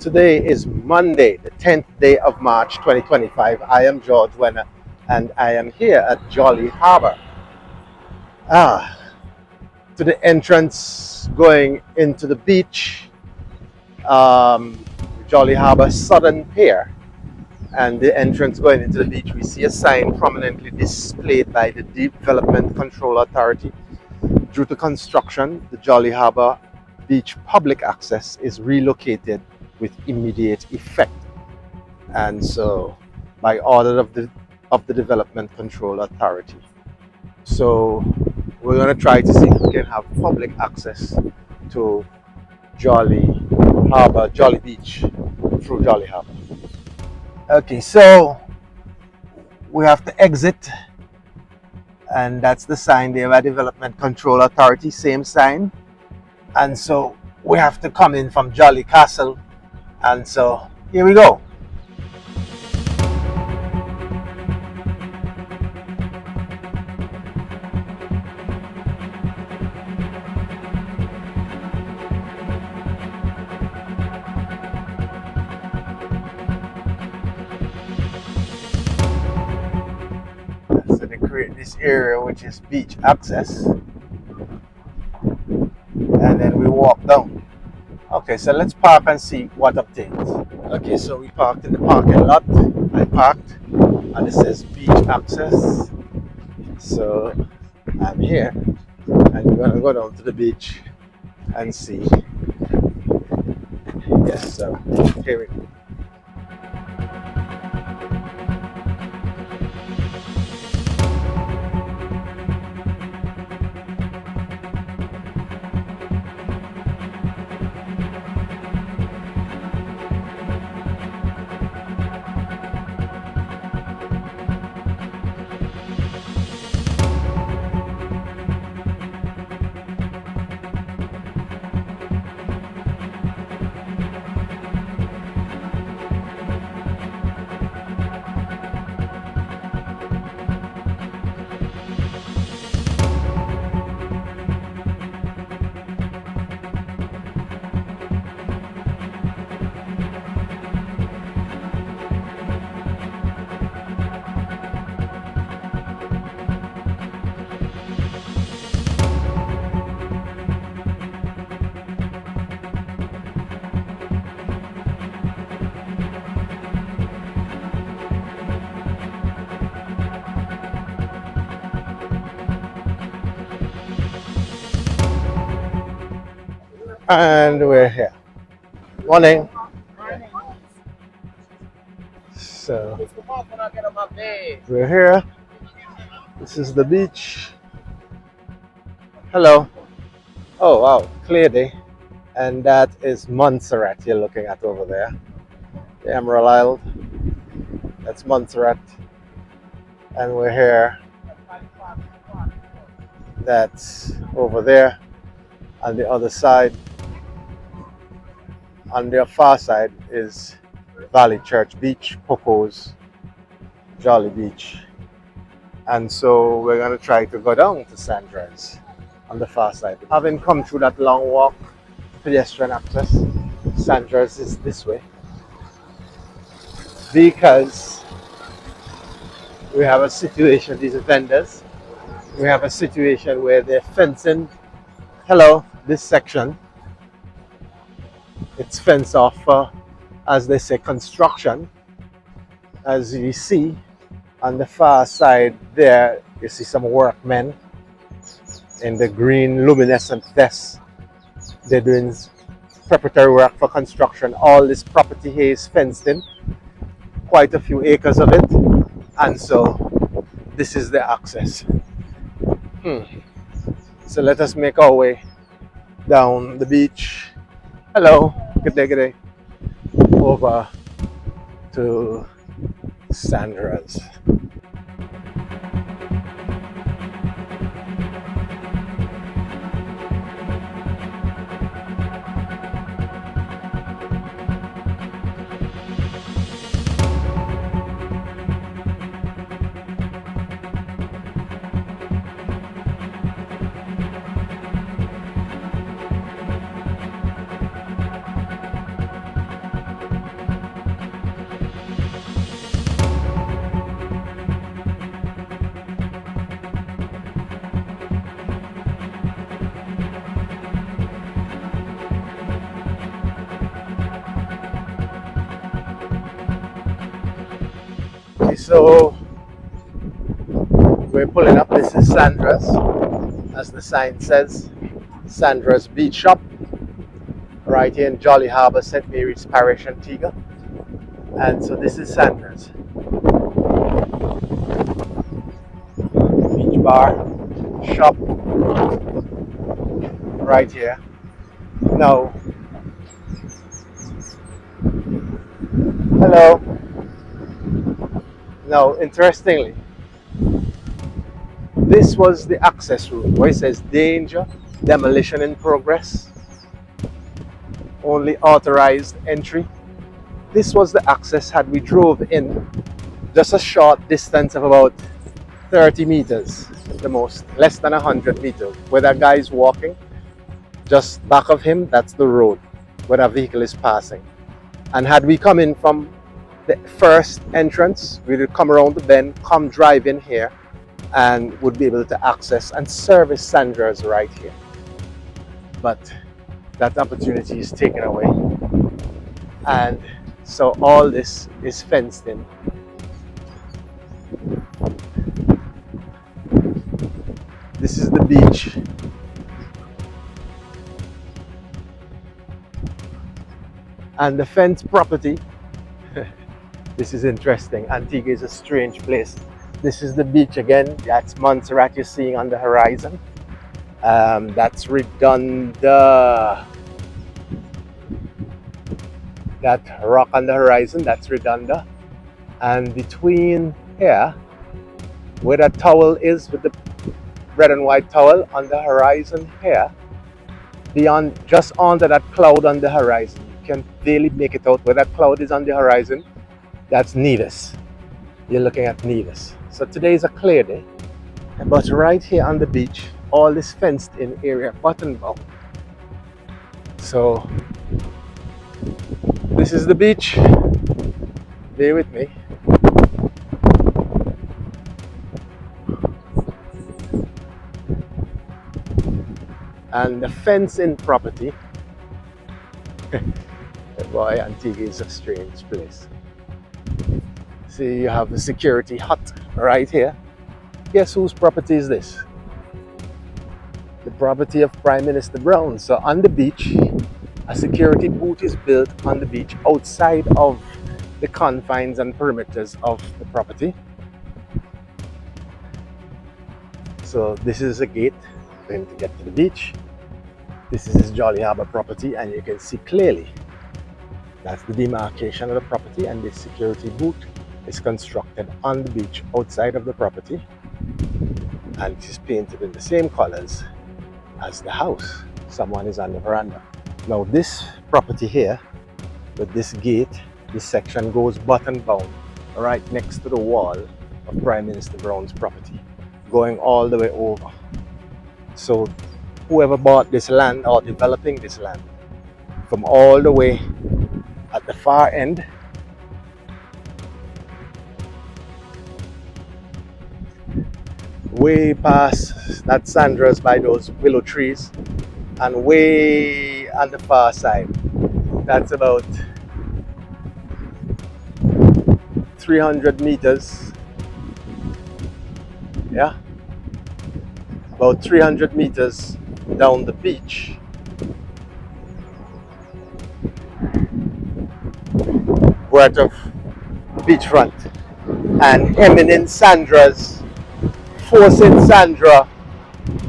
Today is Monday, the 10th day of March 2025. I am George Wenner and I am here at Jolly Harbor. To the entrance going into the beach, Jolly Harbor Southern Pier. And the entrance going into the beach, we see a sign prominently displayed by the Development Control Authority. Due to construction, the Jolly Harbor Beach public access is relocated with immediate effect. And so, by order of the Development Control Authority. So, we're going to try to see if we can have public access to Jolly Harbor, Jolly Beach through Jolly Harbor. Okay, so we have to exit, and that's the sign there by Development Control Authority, same sign. And so we have to come in from Jolly Castle, and so here we go. So they create this area which is beach access, and then we walk down. Okay, so let's park and see what obtains. Okay, so we parked in the parking lot. I parked, and it says beach access. So I'm here, and we're gonna go down to the beach and see. Yes, so here we go. And we're here. Morning. So we're here. This is the beach. Hello. Oh wow, clear day. And that is Montserrat you're looking at over there. The Emerald Isle. That's Montserrat. And we're here. That's over there. On the other side. On their far side is Valley Church Beach, Poco's Jolly Beach. And so we're going to try to go down to Sandra's on the far side. Having come through that long walk, pedestrian access, Sandra's is this way. Because we have a situation, these vendors, we have a situation where they're fencing, this section. It's fenced off for, as they say, construction. As you see on the far side there, you see some workmen in the green luminescent vests. They're doing preparatory work for construction. All this property here is fenced in, quite a few acres of it, and so this is the access. So let us make our way down the beach. Hello, good day. Over to Sandra's. so we're pulling up. This is Sandra's, as the sign says, Sandra's Beach Shop, right here in Jolly Harbour, St. Mary's Parish, Antigua. And so this is Sandra's Beach Bar Shop, right here. Now, hello. Now, interestingly, this was the access route where it says danger, demolition in progress, only authorized entry. This was the access had we drove in just a short distance of about 30 meters at the most, less than 100 meters, where that guy is walking. Just back of him, that's the road where that vehicle is passing. And had we come in from the first entrance, we would come around the bend, come drive in here, and would be able to access and service Sandra's right here. But that opportunity is taken away. And so all this is fenced in. This is the beach. And the fenced property, this is interesting. Antigua is a strange place. This is the beach again. That's Montserrat you're seeing on the horizon. That's Redonda. That rock on the horizon, that's Redonda. And between here, where that towel is with the red and white towel on the horizon here, beyond, just under that cloud on the horizon, you can barely make it out where that cloud is on the horizon. That's Nevis. You're looking at Nevis. So today is a clear day, but right here on the beach, all this fenced in area, button bound. So this is the beach. Bear with me. And the fence-in property. Boy, Antigua is a strange place. See, you have the security hut right here. Guess whose property is this? The property of Prime Minister Brown. So on the beach, a security booth is built on the beach outside of the confines and perimeters of the property. So this is a gate for him to get to the beach. This is his Jolly Harbour property, and you can see clearly that's the demarcation of the property, and this security booth is constructed on the beach outside of the property, and it is painted in the same colors as the house. Someone is on the veranda. Now this property here, with this gate, this section goes button bound right next to the wall of Prime Minister Brown's property, going all the way over. So whoever bought this land or developing this land, from all the way at the far end, way past that Sandra's by those willow trees, and way on the far side, that's about 300 meters. Yeah, about 300 meters down the beach. Worth of beachfront, and hemming in Sandra's, forcing Sandra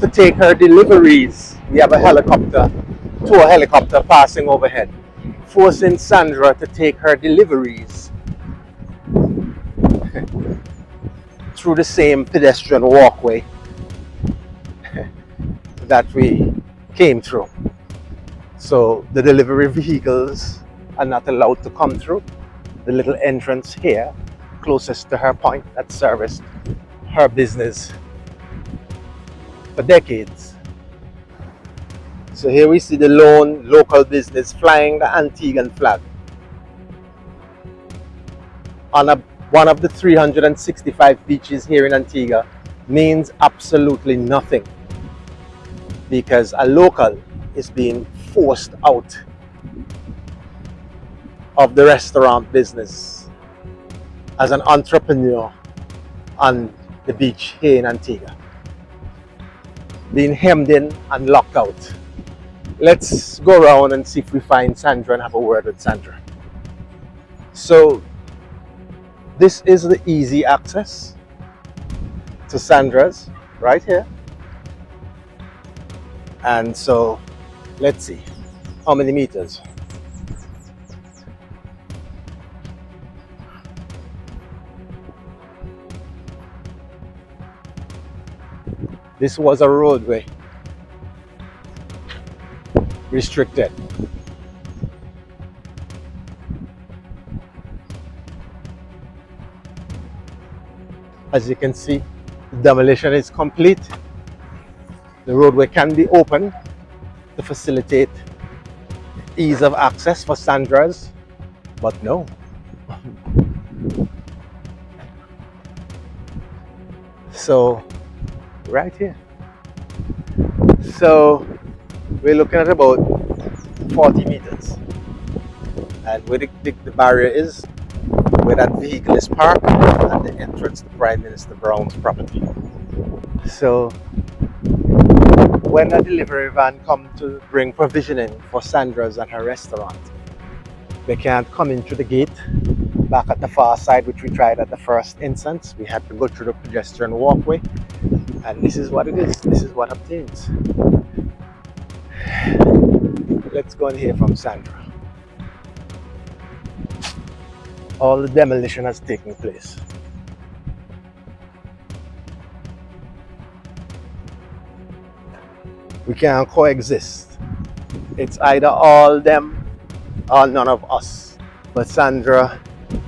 to take her deliveries. We have a helicopter, tour helicopter passing overhead, forcing Sandra to take her deliveries through the same pedestrian walkway that we came through. So the delivery vehicles are not allowed to come through the little entrance here, closest to her point, that serviced her business for decades. So here we see the lone local business flying the Antiguan flag on one of the 365 beaches here in Antigua. Means absolutely nothing, because a local is being forced out of the restaurant business. as an entrepreneur on the beach here in Antigua, being hemmed in and locked out. Let's go around and see if we find Sandra and have a word with Sandra. So this is the easy access to Sandra's right here. And so let's see how many meters. This was a roadway, restricted. As you can see, the demolition is complete. The roadway can be opened to facilitate ease of access for Sandra's, but no. So right here. So we're looking at about 40 meters. And where the barrier is, where that vehicle is parked, and the entrance to Prime Minister Brown's property. So when a delivery van come to bring provisioning for Sandra's at her restaurant, they can't come in through the gate back at the far side, which we tried at the first instance. We had to go through the pedestrian walkway, and this is what it is. This is what obtains. Let's go and hear from Sandra. All the demolition has taken place. We can't coexist. It's either all them or none of us. But Sandra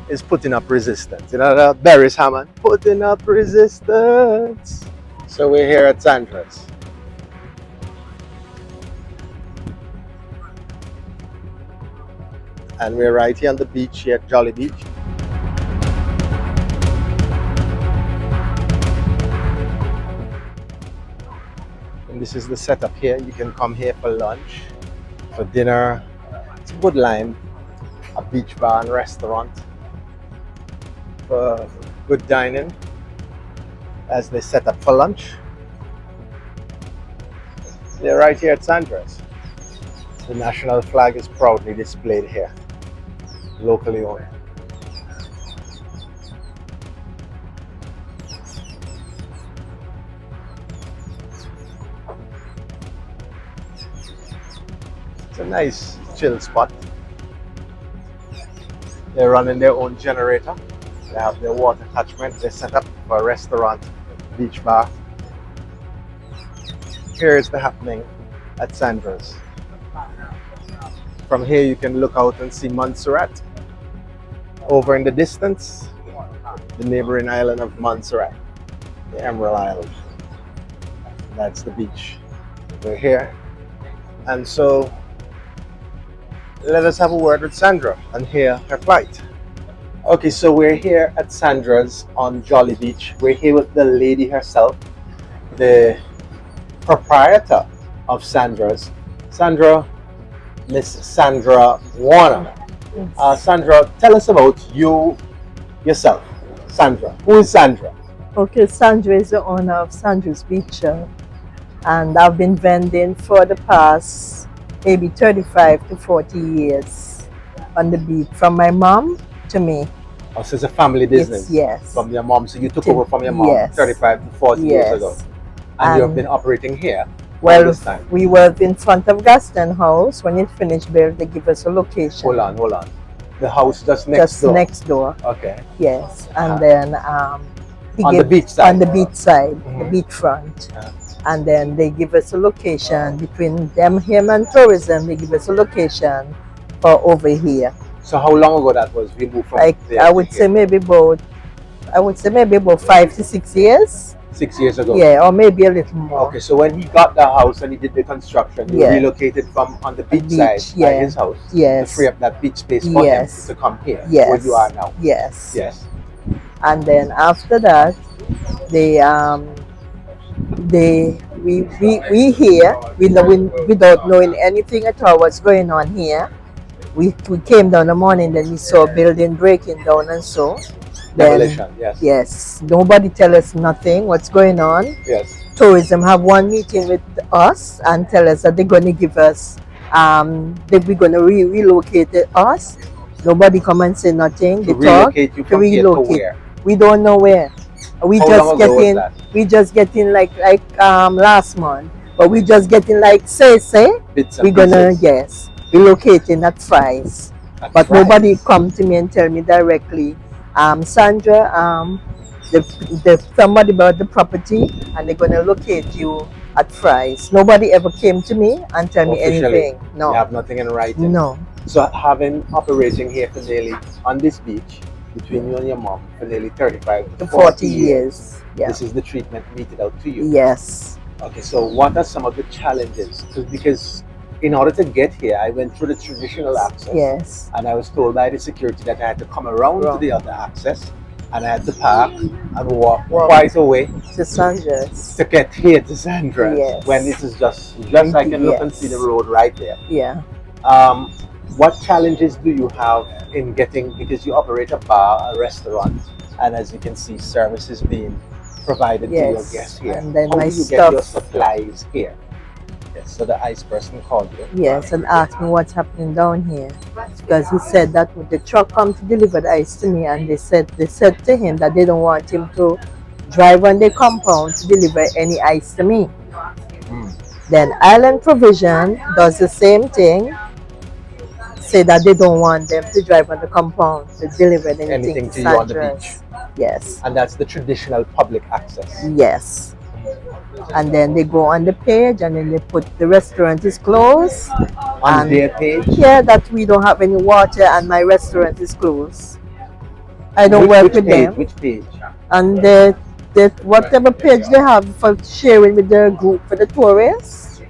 is putting up resistance. You know that Barry's Hammond? Putting up resistance. So we're here at Sandra's. And we're right here on the beach here at Jolly Beach. And this is the setup here. You can come here for lunch, for dinner. It's a good line. A beach bar and restaurant for good dining as they set up for lunch. They're right here at Sandra's. The national flag is proudly displayed here, locally owned. It's a nice chill spot. They're running their own generator. They have their water catchment. They set up for a restaurant, beach bar. Here is the happening at Sandra's. From here you can look out and see Montserrat. Over in the distance, the neighboring island of Montserrat, the Emerald Island. That's the beach. We're here. And so let us have a word with Sandra and hear her plight. Okay, so we're here at Sandra's on Jolly Beach. We're here with the lady herself, the proprietor of Sandra's. Sandra, Miss Sandra Warner. Sandra, tell us about yourself. Sandra, who is Sandra? Okay, Sandra is the owner of Sandra's Beach, and I've been vending for the past maybe 35 to 40 years on the beach, from my mom to me. Oh, so it's a family business? Yes. From your mom, so you took over from your mom yes. 35 to 40 years ago. And you have been operating here all this time? We were in front of Gaston House. When it finished built, they give us a location. Hold on. The house just next door? Just next door. Okay. Yes, and then on the beach side? On the beach side, the beach front. And then they give us a location between him and tourism. They give us a location for over here. So how long ago that was? We moved from there I would say maybe about 5 to 6 years. 6 years ago? Yeah, or maybe a little more. Okay, so when he got the house and he did the construction, you relocated from on the beach side by his house to free up that beach space for him to come here, where you are now. Yes. Yes. And then after that, we here, without knowing anything at all what's going on here. We came down the morning, then we saw a building breaking down and so. Then, Demolition, yes. yes, nobody tell us nothing, what's going on. Yes. Tourism have one meeting with us and tell us that they're going to give us, that we're going to relocate us. Nobody come and say nothing. To They talk relocate you to from here to relocate. where? We don't know where. We How just long get ago was in. that? We just get in like last month, but we just get in like say Bits and we're gonna pieces. yes relocating at Fry's, At but nobody Fry's. come to me and tell me directly. Sandra, the somebody bought the property and they're gonna locate you at Fry's. Nobody ever came to me and tell me Officially, anything. No, you have nothing in writing. no. So having operating here for nearly on this beach between you and your mom for nearly 35 to 40 years, Yeah. this is the treatment meted out to you. Yes. Okay, so what are some of the challenges? Because in order to get here, I went through the traditional access. Yes. And I was told by the security that I had to come around to the other access, and I had to park and walk quite a way to Sandra's to get here to Sandra's. Yes. When this is just I can look and see the road right there. Yeah. What challenges do you have in getting, because you operate a bar, a restaurant, and as you can see, service is being provided to your guests here. And then How my do you get your stuff. supplies here? Yes, so the ice person called you. Yes, and asked me what's happening down here, because he said that the truck come to deliver the ice to me, and they said to him that they don't want him to drive on the compound to deliver any ice to me. Then Island Provision does the same thing, say that they don't want them to drive on the compound to deliver anything to you on the beach. Yes. And that's the traditional public access. Yes. And then they go on the page and then they put the restaurant is closed. On their page? Yeah, that we don't have any water and my restaurant is closed. I don't work with them. Which page? And whatever page they have for sharing with their group for the tourists.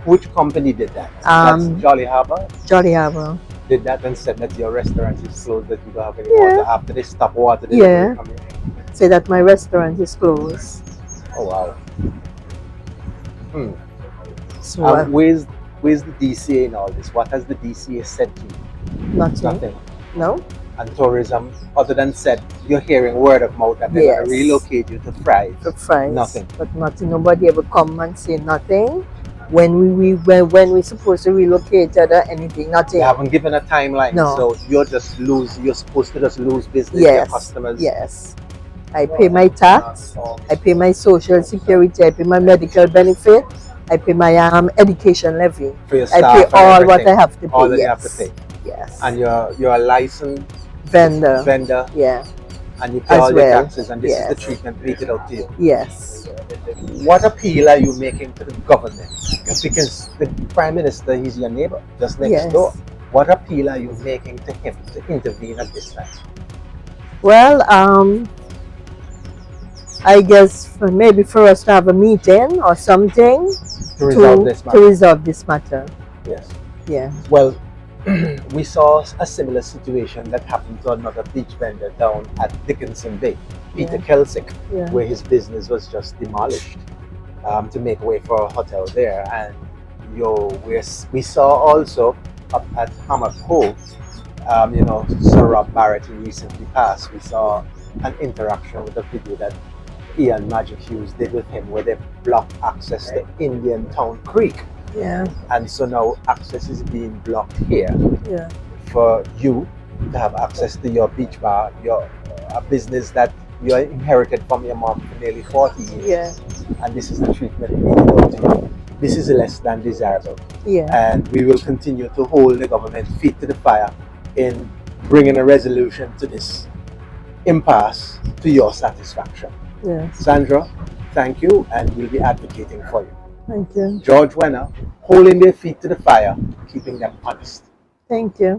Which company did that? That's Jolly Harbor? Jolly Harbor. Did that and said that your restaurant is closed, that you don't have any water after they stop water? Yeah. Say that my restaurant is closed. Oh wow. So where's the DCA in all this? What has the DCA said to you? Nothing. No. And tourism, other than said, you're hearing word of mouth that they're going to relocate you to Fry's. To Fry's. Nothing. But nothing. Nobody ever come and say nothing. When we supposed to relocate or anything, nothing. They haven't given a timeline. No. So you're supposed to just lose business, your customers. Yes. I pay my tax, I pay my social security, I pay my medical benefit, I pay my education levy. For your staff, I pay all what I have to pay. All that you have to pay. Yes. And you're a licensed vendor. Yeah. And you pay all your taxes, and this is the treatment meted out to you. Yes. What appeal are you making to the government? Because the Prime Minister, he's your neighbor, just next door. What appeal are you making to him to intervene at this time? Well, I guess maybe for us to have a meeting or something to resolve this matter. Yes. Yeah. Well, we saw a similar situation that happened to another beach vendor down at Dickinson Bay, Peter Kelsick, where his business was just demolished to make way for a hotel there. And we saw also up at Hammock Cove, Sir Rob Barrett, who recently passed, we saw an interaction with a video that Ian Magic Hughes did with him, where they blocked access to Indian Town Creek. Yeah. And so now access is being blocked here. Yeah. For you to have access to your beach bar, a business that you inherited from your mom for nearly 40 years. Yeah. And this is the treatment meted out to you. This is less than desirable. Yeah. And we will continue to hold the government feet to the fire in bringing a resolution to this impasse to your satisfaction. Yes. Sandra, thank you, and we'll be advocating for you. Thank you. George Warner, holding their feet to the fire, keeping them honest. Thank you.